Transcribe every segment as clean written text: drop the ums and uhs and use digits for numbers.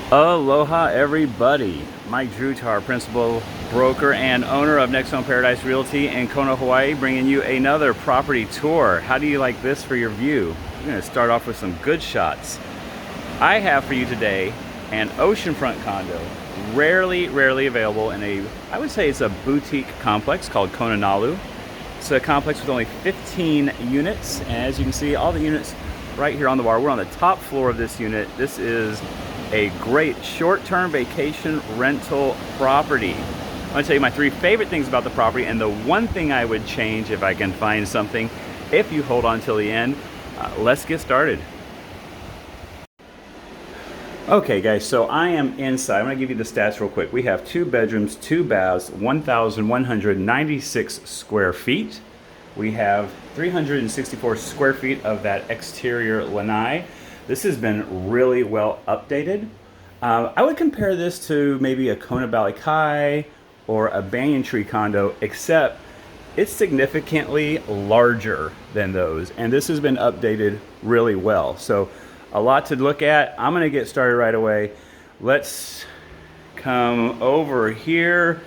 Aloha everybody, Mike Drutar, principal broker and owner of NextHome Paradise Realty in Kona, Hawaii, bringing you another property tour. How do you like this for your view? We're going to start off with some good shots. I have for you today an oceanfront condo, rarely available in I would say it's a boutique complex called Kona. It's a complex with only 15 units, and as you can see, all the units right here on the bar. We're on the top floor of this unit. This is a great short-term vacation rental property. I'm going to tell you my three favorite things about the property, and the one thing I would change if I can find something, if you hold on till the end. Let's get started. Okay guys, so I am inside. I'm going to give you the stats real quick. We have 2 bedrooms, 2 baths, 1,196 square feet. We have 364 square feet of that exterior lanai. This has been really well updated. I would compare this to maybe a Kona Kai or a banyan tree condo, except it's significantly larger than those. And this has been updated really well. So a lot to look at. I'm gonna get started right away. Let's come over here.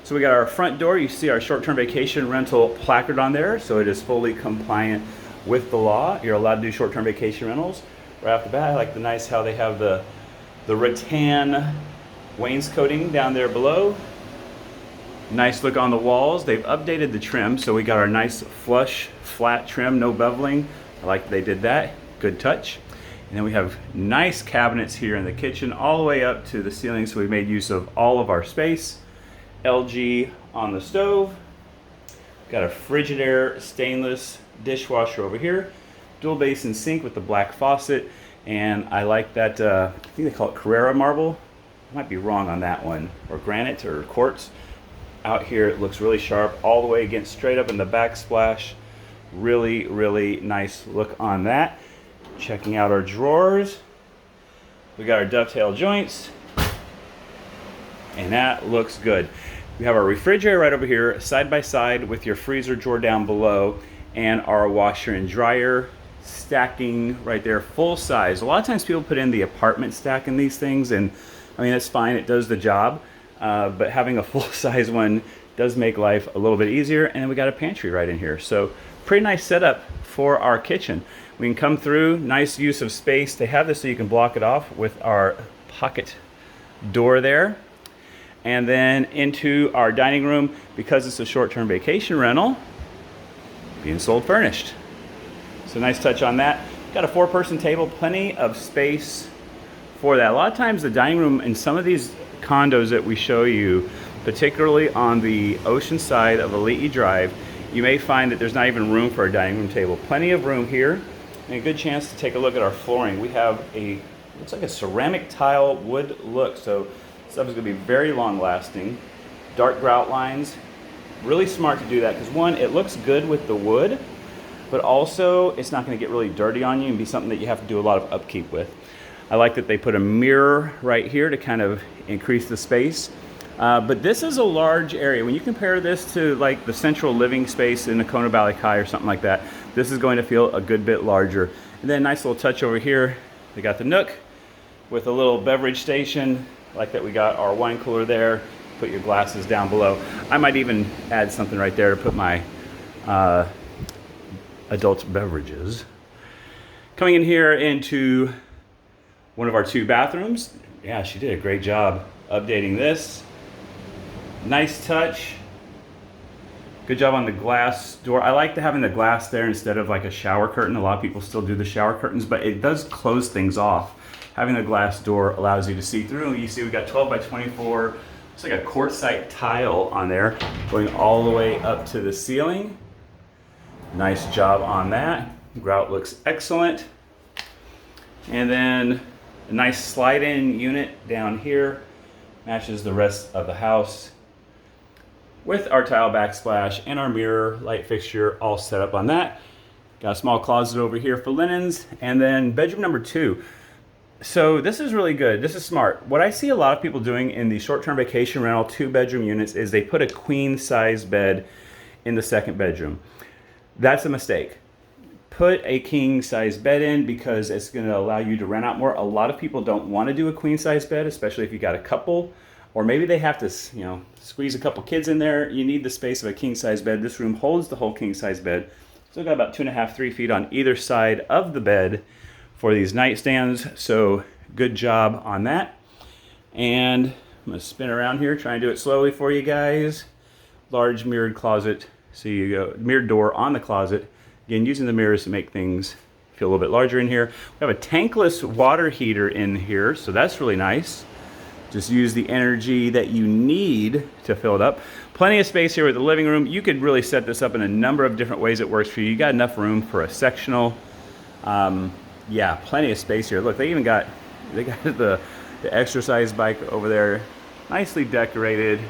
So we got our front door. You see our short-term vacation rental placard on there. So it is fully compliant with the law. You're allowed to do short-term vacation rentals. Right off the bat, I like the nice how they have the rattan wainscoting down there below. Nice look on the walls. They've updated the trim, so we got our nice flush, flat trim, no beveling. I like they did that. Good touch. And then we have nice cabinets here in the kitchen, all the way up to the ceiling, so we made use of all of our space. LG on the stove. Got a Frigidaire stainless dishwasher over here. Dual basin sink with the black faucet, and I like that, I think they call it Carrara marble. I might be wrong on that one, or granite or quartz. Out here it looks really sharp, all the way against straight up in the backsplash. Really nice look on that. Checking out our drawers. We got our dovetail joints, and that looks good. We have our refrigerator right over here, side by side with your freezer drawer down below, and our washer and dryer stacking right there, full size. A lot of times people put in the apartment stack in these things, and I mean, that's fine, it does the job, but having a full size one does make life a little bit easier. And we got a pantry right in here, so pretty nice setup for our kitchen. We can come through, nice use of space. They have this so you can block it off with our pocket door there. And then into our dining room, because it's a short-term vacation rental, being sold furnished. So nice touch on that. Got a 4-person table, plenty of space for that. A lot of times the dining room in some of these condos that we show you, particularly on the ocean side of Ali'i Drive, you may find that there's not even room for a dining room table. Plenty of room here, and a good chance to take a look at our flooring. We have looks like a ceramic tile wood look, so stuff is gonna be very long lasting. Dark grout lines, really smart to do that, because one, it looks good with the wood, but also it's not going to get really dirty on you and be something that you have to do a lot of upkeep with. I like that they put a mirror right here to kind of increase the space. But this is a large area. When you compare this to like the central living space in the Kona Kai or something like that, this is going to feel a good bit larger. And then nice little touch over here. They got the nook with a little beverage station, like that. We got our wine cooler there. Put your glasses down below. I might even add something right there to put my adult beverages. Coming in here into one of our 2 bathrooms. Yeah, she did a great job updating this. Nice touch. Good job on the glass door. I like having the glass there instead of like a shower curtain. A lot of people still do the shower curtains, but it does close things off. Having the glass door allows you to see through. You see we got 12 by 24, it's like a quartzite tile on there going all the way up to the ceiling. Nice job on that. Grout looks excellent. And then a nice slide-in unit down here. Matches the rest of the house with our tile backsplash and our mirror light fixture all set up on that. Got a small closet over here for linens. And then bedroom number 2. So this is really good. This is smart. What I see a lot of people doing in the short-term vacation rental 2-bedroom units is they put a queen size bed in the 2nd bedroom. That's a mistake. put a king size bed in because it's going to allow you to rent out more. A lot of people don't want to do a queen size bed, especially if you got a couple, or maybe they have to, you know, squeeze a couple kids in there. You need the space of a king size bed. This room holds the whole king size bed. Still got about 2.5, 3 feet on either side of the bed for these nightstands. So good job on that. And I'm going to spin around here, try and do it slowly for you guys. Large mirrored closet. So you go mirrored door on the closet. Again, using the mirrors to make things feel a little bit larger in here. We have a tankless water heater in here, so that's really nice. Just use the energy that you need to fill it up. Plenty of space here with the living room. You could really set this up in a number of different ways it works for you. You got enough room for a sectional. Yeah, plenty of space here. Look, they got the exercise bike over there, nicely decorated.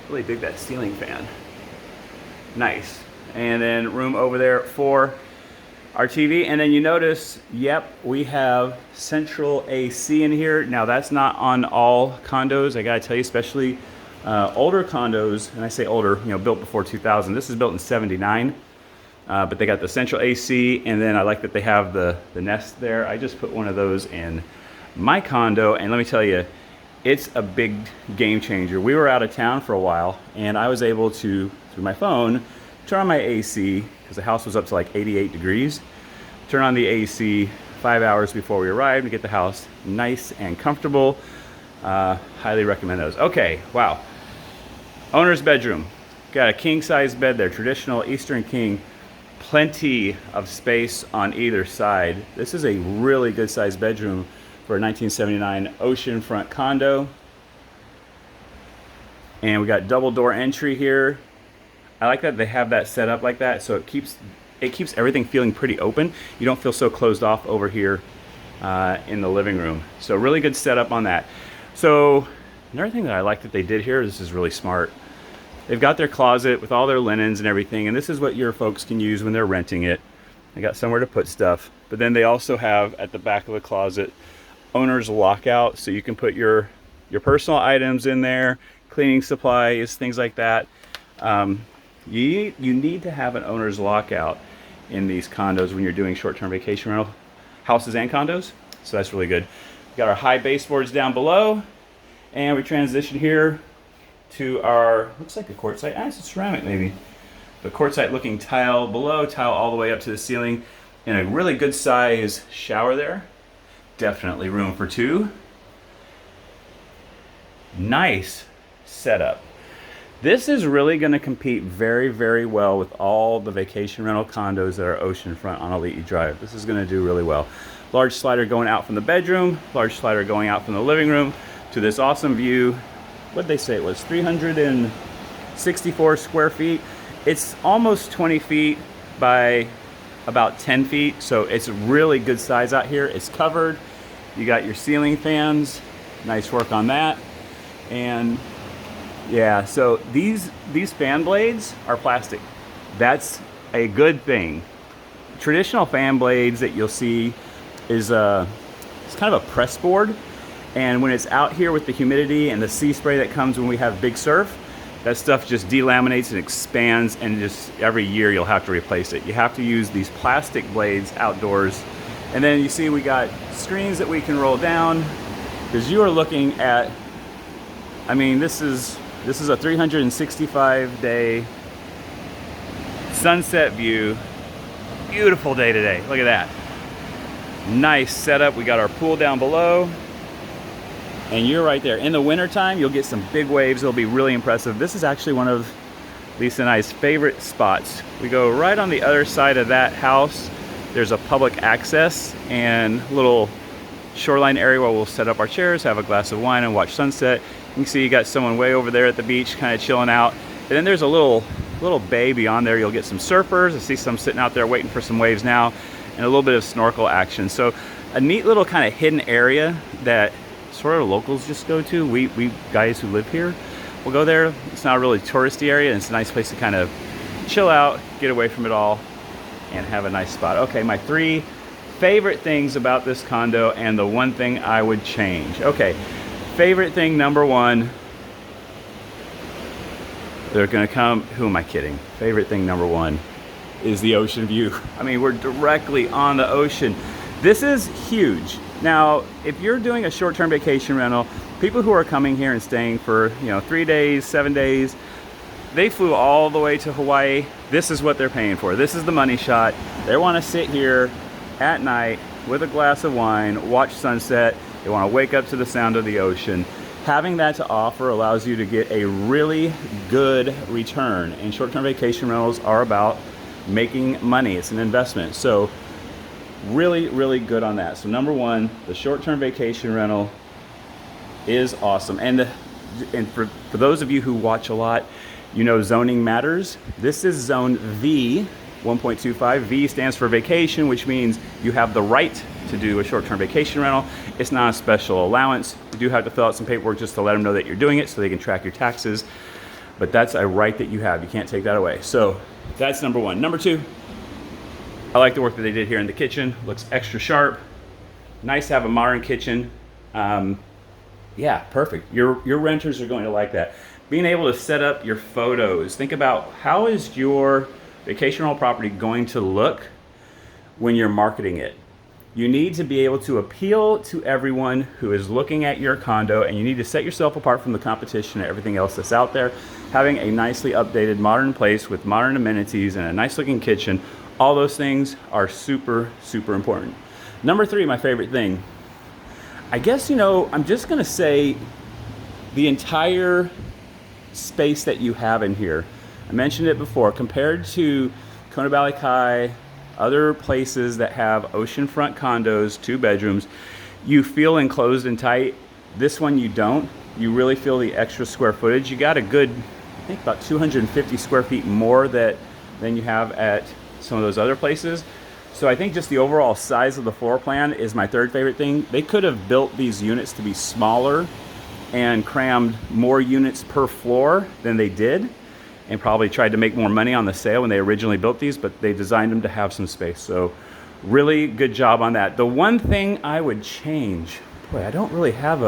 Really dig that ceiling fan. Nice. And then room over there for our TV. And then you notice, yep, we have central AC in here. Now that's not on all condos. I gotta tell you, especially older condos, and I say older, you know, built before 2000. This is built in 79, but they got the central AC, and then I like that they have the Nest there. I just put one of those in my condo, and let me tell you, it's a big game changer. We were out of town for a while, and I was able to, through my phone, turn on my AC, because the house was up to like 88 degrees. Turn on the AC 5 hours before we arrived to get the house nice and comfortable. Highly recommend those. Okay, wow. Owner's bedroom. Got a king size bed there, traditional Eastern king. Plenty of space on either side. This is a really good sized bedroom for a 1979 oceanfront condo. And we got double door entry here. I like that they have that set up like that, so it keeps everything feeling pretty open. You don't feel so closed off over here in the living room. So really good setup on that. So another thing that I like that they did here, this is really smart. They've got their closet with all their linens and everything, and this is what your folks can use when they're renting it. They got somewhere to put stuff, but then they also have at the back of the closet owner's lockout, so you can put your personal items in there, cleaning supplies, things like that. You need to have an owner's lockout in these condos when you're doing short-term vacation rental houses and condos. So that's really good. We got our high baseboards down below, and we transition here to our, looks like a quartzite, it's a ceramic maybe, but quartzite looking tile below, tile all the way up to the ceiling, and a really good size shower there. Definitely room for two. Nice setup. This is really going to compete very, very well with all the vacation rental condos that are oceanfront on Aliti Drive. This is going to do really well. Large slider going out from the bedroom, large slider going out from the living room to this awesome view. What did they say it was? 364 square feet. It's almost 20 feet by about 10 feet, so it's really good size out here. It's covered. You got your ceiling fans. Nice work on that. And yeah, so these fan blades are plastic. That's a good thing. Traditional fan blades that you'll see is it's kind of a press board, and when it's out here with the humidity and the sea spray that comes when we have big surf, that stuff just delaminates and expands, and just every year you'll have to replace it. You have to use these plastic blades outdoors. And then you see we got screens that we can roll down, because you are looking at, I mean, this is a 365-day sunset view. Beautiful day today. Look at that. Nice setup. We got our pool down below. And you're right there. In the wintertime, you'll get some big waves. It'll be really impressive. This is actually one of Lisa and I's favorite spots. We go right on the other side of that house. There's a public access and little shoreline area where we'll set up our chairs, have a glass of wine, and watch sunset. You can see you got someone way over there at the beach kind of chilling out. And then there's a little bay beyond there. You'll get some surfers. I see some sitting out there waiting for some waves now, and a little bit of snorkel action. So a neat little kind of hidden area that sort of locals just go to. We guys who live here will go there. It's not a really touristy area, and it's a nice place to kind of chill out, get away from it all, and have a nice spot. Okay, my 3 favorite things about this condo and the one thing I would change. Okay, favorite thing number 1, they're gonna come, who am I kidding? Favorite thing number 1, is the ocean view. I mean, we're directly on the ocean. This is huge. Now, if you're doing a short-term vacation rental, people who are coming here and staying for, 3 days, 7 days, they flew all the way to Hawaii. This is what they're paying for. This is the money shot. They want to sit here at night with a glass of wine, watch sunset. They want to wake up to the sound of the ocean. Having that to offer allows you to get a really good return. And short-term vacation rentals are about making money. It's an investment. So really, really good on that. So number one, the short-term vacation rental is awesome. And for those of you who watch a lot, you know zoning matters. This is zone V, 1.25. V stands for vacation, which means you have the right to do a short-term vacation rental. It's not a special allowance. You do have to fill out some paperwork just to let them know that you're doing it so they can track your taxes. But that's a right that you have. You can't take that away. So that's number one. Number two, I like the work that they did here in the kitchen. Looks extra sharp. Nice to have a modern kitchen. Yeah, perfect. Your renters are going to like that. Being able to set up your photos. Think about how is your vacation rental property going to look when you're marketing it. You need to be able to appeal to everyone who is looking at your condo, and you need to set yourself apart from the competition and everything else that's out there. Having a nicely updated modern place with modern amenities and a nice looking kitchen, all those things are super, super important. Number three, my favorite thing. I guess, I'm just gonna say the entire space that you have in here. I mentioned it before, compared to Kona Valley Kai, other places that have oceanfront condos, 2 bedrooms, you feel enclosed and tight. This one you don't. You really feel the extra square footage. You got a good, I think about 250 square feet more than you have at some of those other places. So I think just the overall size of the floor plan is my third favorite thing. They could have built these units to be smaller and crammed more units per floor than they did, and probably tried to make more money on the sale when they originally built these, but they designed them to have some space. So really good job on that. The one thing I would change, boy, I don't really have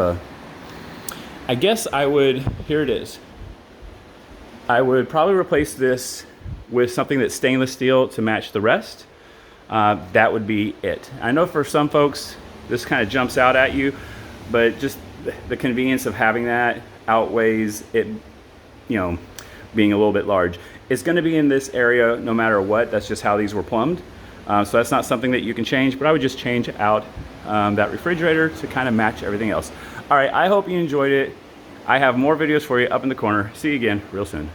I guess I would, here it is. I would probably replace this with something that's stainless steel to match the rest. That would be it. I know for some folks, this kind of jumps out at you, but just the convenience of having that outweighs it, being a little bit large. It's going to be in this area no matter what. That's just how these were plumbed. So that's not something that you can change, but I would just change out that refrigerator to kind of match everything else. All right, I hope you enjoyed it. I have more videos for you up in the corner. See you again real soon.